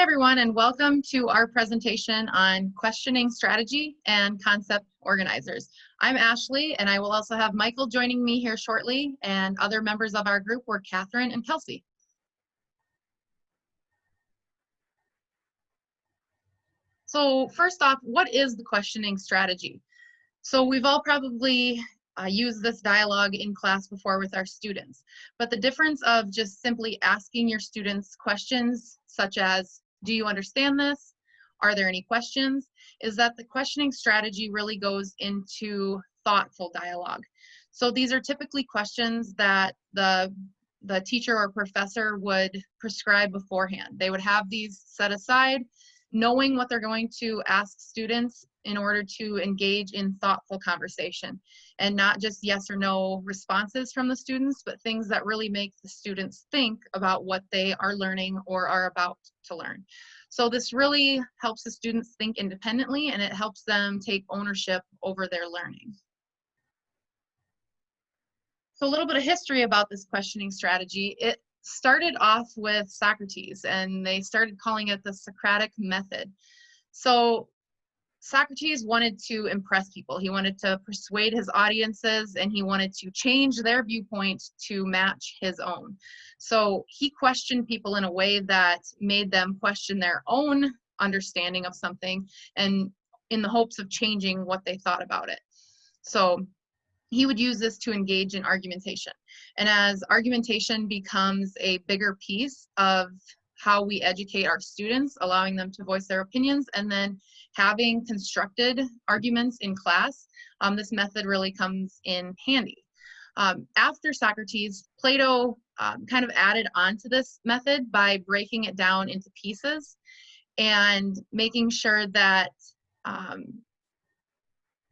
everyone, and welcome to our presentation on questioning strategy and concept organizers. I'm Ashley, and I will also have Michael joining me here shortly, and other members of our group were Catherine and Kelsey. So first off, what is the questioning strategy? So we've all probably used this dialogue in class before with our students, but the difference of just simply asking your students questions such as, do you understand this? Are there any questions? Is that the questioning strategy really goes into thoughtful dialogue. So these are typically questions that the teacher or professor would prescribe beforehand. They would have these set aside, knowing what they're going to ask students in order to engage in thoughtful conversation, and not just yes or no responses from the students, but things that really make the students think about what they are learning or are about to learn. So this really helps the students think independently, and it helps them take ownership over their learning. So a little bit of history about this questioning strategy. It started off with Socrates, and they started calling it the Socratic method. So Socrates wanted to impress people. He wanted to persuade his audiences, and he wanted to change their viewpoint to match his own. So he questioned people in a way that made them question their own understanding of something, and in the hopes of changing what they thought about it. So he would use this to engage in argumentation. And as argumentation becomes a bigger piece of how we educate our students, allowing them to voice their opinions, and then having constructed arguments in class, this method really comes in handy. After Socrates, Plato kind of added on to this method by breaking it down into pieces and making sure that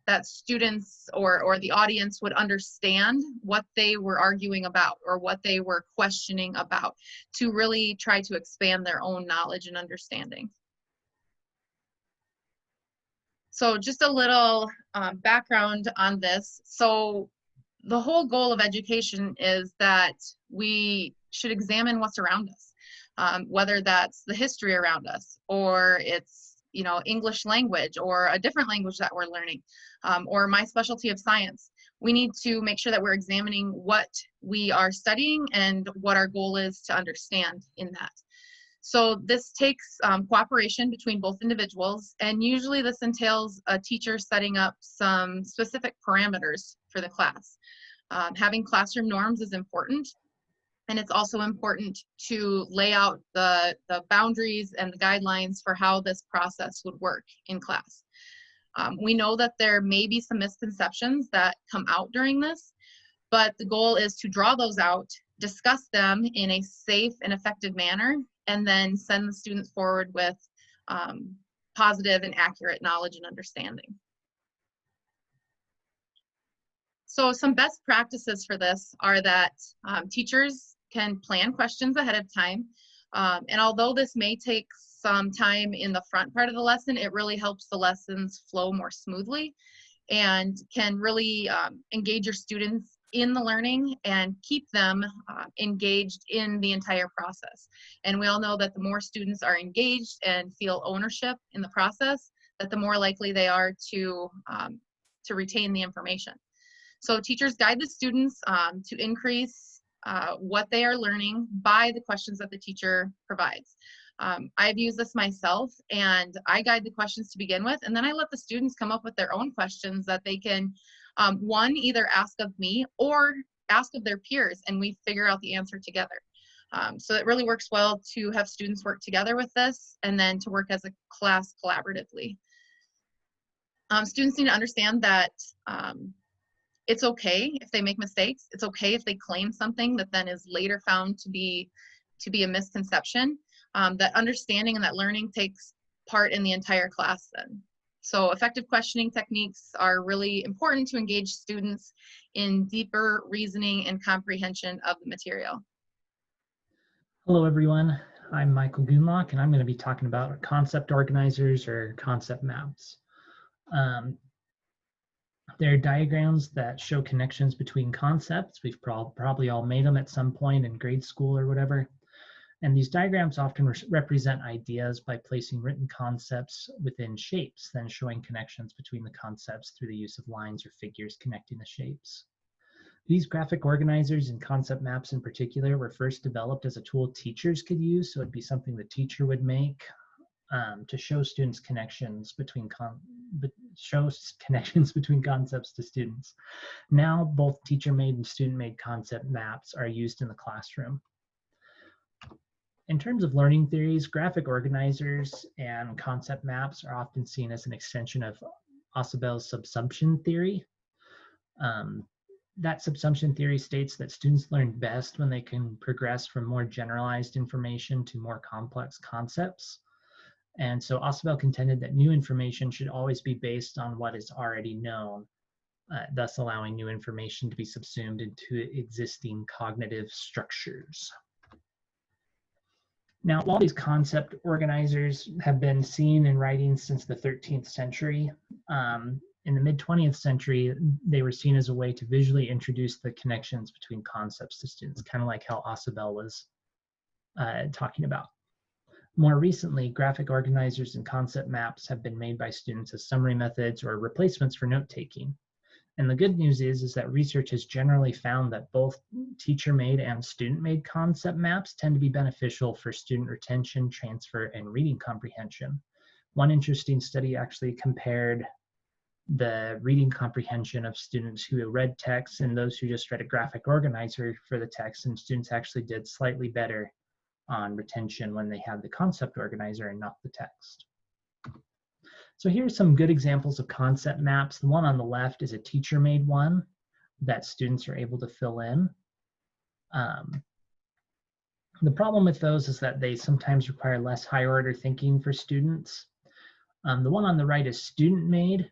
that students or the audience would understand what they were arguing about or what they were questioning about, to really try to expand their own knowledge and understanding. So just a little background on this. So the whole goal of education is that we should examine what's around us, whether that's the history around us, or it's English language, or a different language that we're learning, or my specialty of science. We need to make sure that we're examining what we are studying and what our goal is to understand in that. So this takes cooperation between both individuals, and usually this entails a teacher setting up some specific parameters for the class. Having classroom norms is important. And it's also important to lay out the boundaries and the guidelines for how this process would work in class. We know that there may be some misconceptions that come out during this, but the goal is to draw those out, discuss them in a safe and effective manner, and then send the students forward with positive and accurate knowledge and understanding. So some best practices for this are that teachers can plan questions ahead of time. And although this may take some time in the front part of the lesson, it really helps the lessons flow more smoothly and can really engage your students in the learning and keep them engaged in the entire process. And we all know that the more students are engaged and feel ownership in the process, that the more likely they are to retain the information. So teachers guide the students to increase what they are learning by the questions that the teacher provides. I've used this myself, and I guide the questions to begin with, and then I let the students come up with their own questions that they can, one, either ask of me or ask of their peers, and we figure out the answer together. So it really works well to have students work together with this, and then to work as a class collaboratively. Students need to understand that it's okay if they make mistakes. It's okay if they claim something that then is later found to be a misconception. That understanding and that learning takes part in the entire class then. So effective questioning techniques are really important to engage students in deeper reasoning and comprehension of the material. Hello everyone, I'm Michael Gunlock, and I'm going to be talking about concept organizers or concept maps. They're diagrams that show connections between concepts. We've probably all made them at some point in grade school or whatever. And these diagrams often represent ideas by placing written concepts within shapes, then showing connections between the concepts through the use of lines or figures connecting the shapes. These graphic organizers and concept maps in particular were first developed as a tool teachers could use, so it'd be something the teacher would make to show students connections between concepts to students. Now, both teacher-made and student-made concept maps are used in the classroom. In terms of learning theories, graphic organizers and concept maps are often seen as an extension of Ausubel's subsumption theory. That subsumption theory states that students learn best when they can progress from more generalized information to more complex concepts. And so Ausubel contended that new information should always be based on what is already known, thus allowing new information to be subsumed into existing cognitive structures. Now, all these concept organizers have been seen in writing since the 13th century. In the mid-20th century, they were seen as a way to visually introduce the connections between concepts to students, kind of like how Ausubel was talking about. More recently, graphic organizers and concept maps have been made by students as summary methods or replacements for note-taking. And the good news is that research has generally found that both teacher-made and student-made concept maps tend to be beneficial for student retention, transfer, and reading comprehension. One interesting study actually compared the reading comprehension of students who read text and those who just read a graphic organizer for the text, and students actually did slightly better on retention when they had the concept organizer and not the text. So here's some good examples of concept maps. The one on the left is a teacher-made one that students are able to fill in. The problem with those is that they sometimes require less higher order thinking for students. The one on the right is student-made,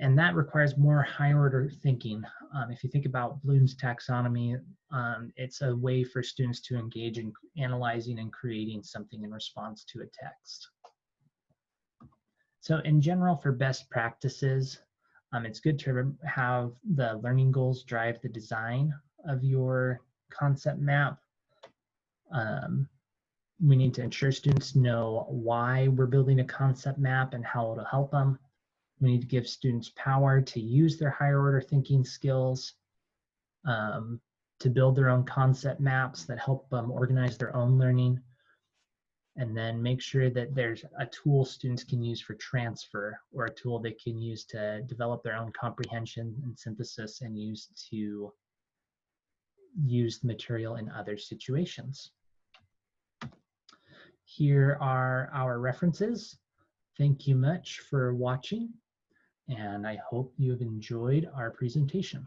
and that requires more higher order thinking. If you think about Bloom's taxonomy, it's a way for students to engage in analyzing and creating something in response to a text. So in general, for best practices, it's good to have the learning goals drive the design of your concept map. We need to ensure students know why we're building a concept map and how it'll help them. We need to give students power to use their higher order thinking skills, to build their own concept maps that help them organize their own learning, and then make sure that there's a tool students can use for transfer, or a tool they can use to develop their own comprehension and synthesis and use to use the material in other situations. Here are our references. Thank you much for watching, and I hope you have enjoyed our presentation.